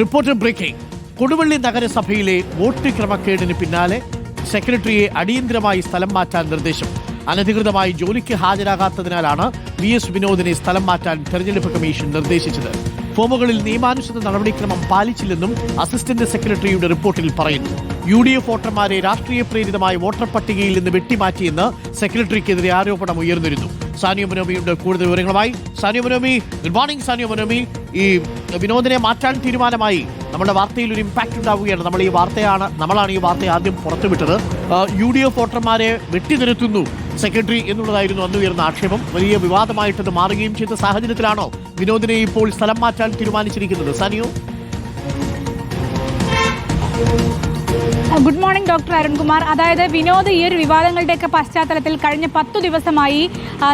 Reporter breaking. Koduvally നഗരസഭയിലെ vote ക്രമക്കേടിന് പിന്നാലെ സെക്രട്ടറിയെ അടിയന്തരമായി സ്ഥലം മാറ്റാൻ നിർദ്ദേശം. അനധികൃതമായി ജോലിക്ക് ഹാജരാകാത്തതിനാലാണ് VS വിനോദിനെ സ്ഥലം മാറ്റാൻ തെരഞ്ഞെടുപ്പ് കമ്മീഷൻ നിർദ്ദേശിച്ചത്. ഫോമുകളിൽ നിയമാനുസൃത നടപടിക്രമം പാലിച്ചില്ലെന്നും അസിസ്റ്റന്റ് സെക്രട്ടറിയുടെ റിപ്പോർട്ടിൽ പറയുന്നു. UDF വോട്ടർമാരെ രാഷ്ട്രീയ പ്രേരിതമായ വോട്ടർ പട്ടികയിൽ നിന്ന് വെട്ടിമാറ്റിയെന്ന് സെക്രട്ടറിക്കെതിരെ ആരോപണം ഉയർന്നിരുന്നു. സാനിയ മനോമിയുടെ കൂടുതൽ വിവരങ്ങളുമായി. Sania മനോമി, good morning. സാനിയ മനോമി, ഈ വിനോദിനെ മാറ്റാൻ തീരുമാനമായി നമ്മുടെ വാർത്തയിൽ ഒരു ഇമ്പാക്ട് ഉണ്ടാവുകയാണ്. നമ്മളാണ് ഈ വാർത്ത ആദ്യം പുറത്തുവിട്ടത്. UDF വോട്ടർമാരെ വെട്ടിനിരത്തുന്നു സെക്രട്ടറി എന്നുള്ളതായിരുന്നു അന്ന് ഉയർന്ന ആക്ഷേപം. വലിയ വിവാദമായിട്ടത് മാറുകയും ചെയ്ത സാഹചര്യത്തിലാണോ വിനോദിനെ ഇപ്പോൾ സ്ഥലം മാറ്റാൻ തീരുമാനിച്ചിരിക്കുന്നത്? Saniyo, good morning doctor Arunkumar. അതായത് വിനോദ് ഈ ഒരു വിവാദങ്ങളുടെയൊക്കെ പശ്ചാത്തലത്തിൽ കഴിഞ്ഞ 10 ദിവസമായി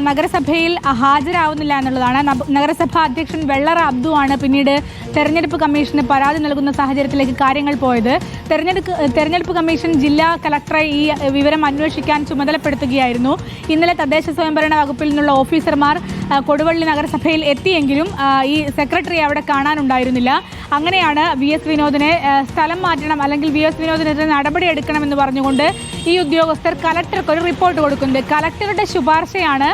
നഗരസഭയിൽ ഹാജരാവുന്നില്ല എന്നുള്ളതാണ്. നഗരസഭാ അധ്യക്ഷൻ വെള്ളറ അബ്ദു ആണ് പിന്നീട് തെരഞ്ഞെടുപ്പ് കമ്മീഷന് പരാതി നൽകുന്ന സാഹചര്യത്തിലേക്ക് കാര്യങ്ങൾ പോയത്. തെരഞ്ഞെടുപ്പ് കമ്മീഷൻ ജില്ലാ കളക്ടറെ ഈ വിവരം അന്വേഷിക്കാൻ ചുമതലപ്പെടുത്തുകയായിരുന്നു. ഇന്നലെ തദ്ദേശ സ്വയംഭരണ വകുപ്പിൽ നിന്നുള്ള ഓഫീസർമാർ കൊടുവള്ളി നഗരസഭയിൽ എത്തിയെങ്കിലും ഈ സെക്രട്ടറി അവിടെ കാണാനുണ്ടായിരുന്നില്ല. അങ്ങനെയാണ് VS വിനോദിനെ സ്ഥലം മാറ്റണം, അല്ലെങ്കിൽ VS വിനോദിനെതിരെ നടപടിയെടുക്കണമെന്ന് പറഞ്ഞുകൊണ്ട് ഈ ഉദ്യോഗസ്ഥർ കലക്ടർക്ക് ഒരു റിപ്പോർട്ട് കൊടുക്കുന്നത്. കലക്ടറുടെ ശുപാർശയാണ്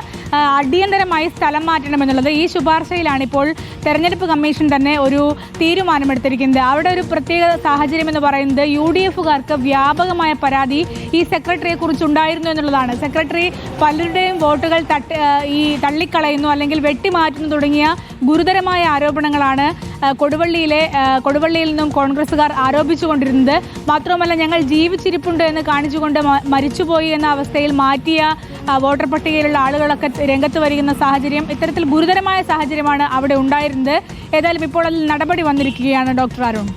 അടിയന്തരമായി സ്ഥലം മാറ്റണമെന്നുള്ളത്. ഈ ശുപാർശയിലാണ് ഇപ്പോൾ തെരഞ്ഞെടുപ്പ് കമ്മീഷൻ തന്നെ ഒരു തീരുമാനമെടുത്തിരിക്കുന്നത്. അവിടെ ഒരു പ്രത്യേക സാഹചര്യം എന്ന് പറയുന്നത് UDFകാർക്ക് വ്യാപകമായ പരാതി ഈ സെക്രട്ടറിയെ കുറിച്ചുണ്ടായിരുന്നു എന്നുള്ളതാണ്. സെക്രട്ടറി പലരുടെയും വോട്ടുകൾ തള്ളിക്കളയുന്നു അല്ലെങ്കിൽ വെട്ടിമാറ്റുന്നു തുടങ്ങിയ ഗുരുതരമായ ആരോപണങ്ങളാണ് കൊടുവള്ളിയിൽ നിന്നും കോൺഗ്രസുകാർ ആരോപിച്ചുകൊണ്ടിരുന്നത്. മാത്രമല്ല, ഞങ്ങൾ ജീവിച്ചിരിപ്പുണ്ട് എന്ന് കാണിച്ചുകൊണ്ട് മരിച്ചുപോയി എന്ന അവസ്ഥയിൽ മാറ്റിയ വോട്ടർ പട്ടികയിലുള്ള ആളുകളൊക്കെ രംഗത്ത് വരുന്ന സാഹചര്യം, ഇത്തരത്തിൽ ഗുരുതരമായ സാഹചര്യമാണ് അവിടെ ഉണ്ടായിരുന്നത്. ഏതായാലും ഇപ്പോൾ അതിൽ നടപടി വന്നിരിക്കുകയാണ്. Doctor Arun,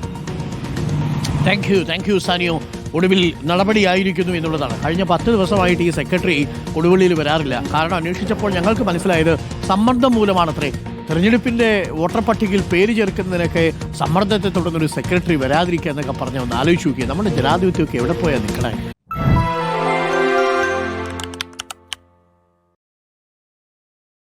thank you Saniyo. ഒടുവിൽ നടപടിയായിരിക്കുന്നു എന്നുള്ളതാണ്. കഴിഞ്ഞ 10 ദിവസമായിട്ട് ഈ സെക്രട്ടറി കൊടുവള്ളിയിൽ വരാറില്ല. കാരണം അന്വേഷിച്ചപ്പോൾ ഞങ്ങൾക്ക് മനസ്സിലായത് സമ്മർദ്ദം മൂലമാണത്രേ. തെരഞ്ഞെടുപ്പിന്റെ വോട്ടർ പട്ടികയിൽ പേര് ചേർക്കുന്നതിനൊക്കെ സമ്മർദ്ദത്തെ തുടർന്നൊരു സെക്രട്ടറി വരാതിരിക്കുക എന്നൊക്കെ പറഞ്ഞ് ഒന്ന് ആലോചിച്ച് നോക്കിയാൽ നമ്മുടെ ജനാധിപത്യമൊക്കെ എവിടെ പോയാൽ നിൽക്കണേ.